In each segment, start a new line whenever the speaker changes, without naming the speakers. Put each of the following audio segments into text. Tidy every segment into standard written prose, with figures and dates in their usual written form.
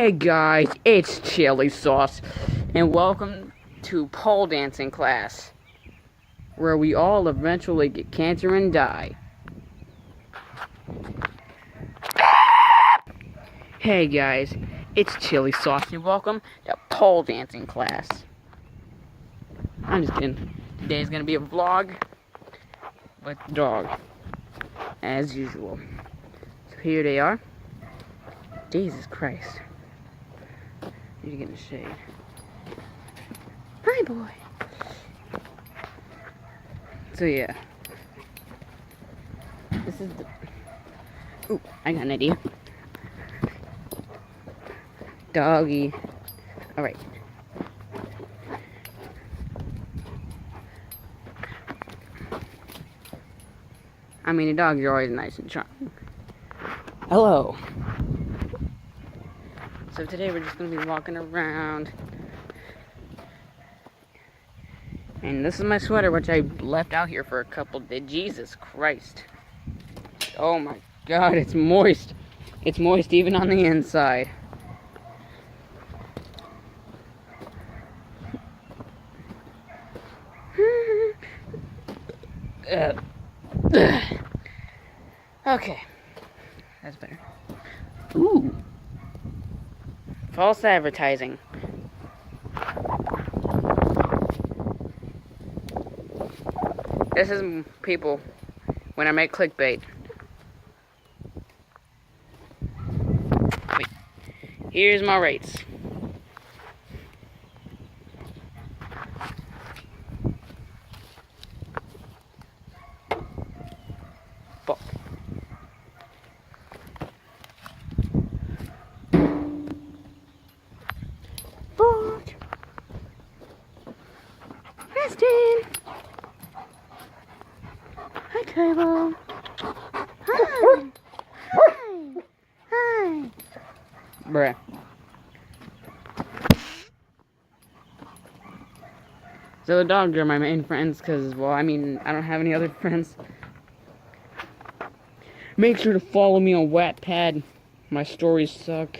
Hey guys, it's Chili Sauce, and welcome to pole dancing class, where we all eventually get cancer and die. Hey guys, it's Chili Sauce, and welcome to pole dancing class. I'm just kidding. Today's gonna be a vlog with the dog, as usual. So here they are. Jesus Christ. Need to get in the shade. Hi, boy. So yeah. This is the... Ooh, I got an idea. Doggy. Alright. I mean, the dogs are always nice and charming. Hello. So today we're just going to be walking around. And this is my sweater, which I left out here for a couple days. Jesus Christ. Oh my God, it's moist. It's moist even on the inside. Okay. That's better. Ooh. False advertising. This is people when I make clickbait. Wait. Here's my rates. Fuck. Preston! Hi, Trevor. Hi! Hi! Hi! Bruh. So the dogs are my main friends because, well, I mean, I don't have any other friends. Make sure to follow me on Wattpad. My stories suck.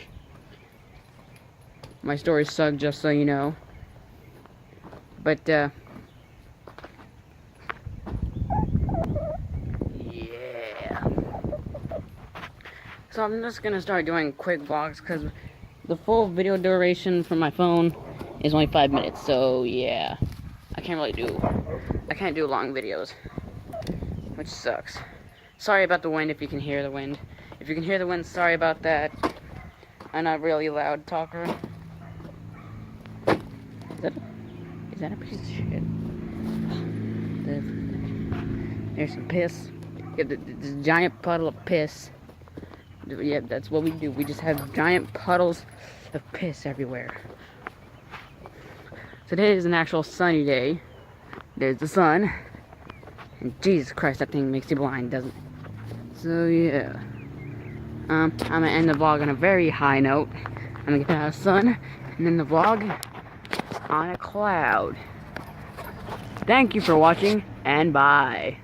My stories suck, just so you know. But, yeah. So I'm just gonna start doing quick vlogs because the full video duration from my phone is only 5 minutes. So, yeah. I can't do long videos, which sucks. Sorry about the wind if you can hear the wind. If you can hear the wind, sorry about that. I'm not really a loud talker. Is that a piece of shit? There's some piss. Yeah, this giant puddle of piss. Yeah, that's what we do. We just have giant puddles of piss everywhere. Today is an actual sunny day. There's the sun. And Jesus Christ, that thing makes you blind, doesn't it? So, yeah. I'm gonna end the vlog on a very high note. I'm gonna get out of the sun, and then the vlog on a cloud. Thank you for watching, and bye.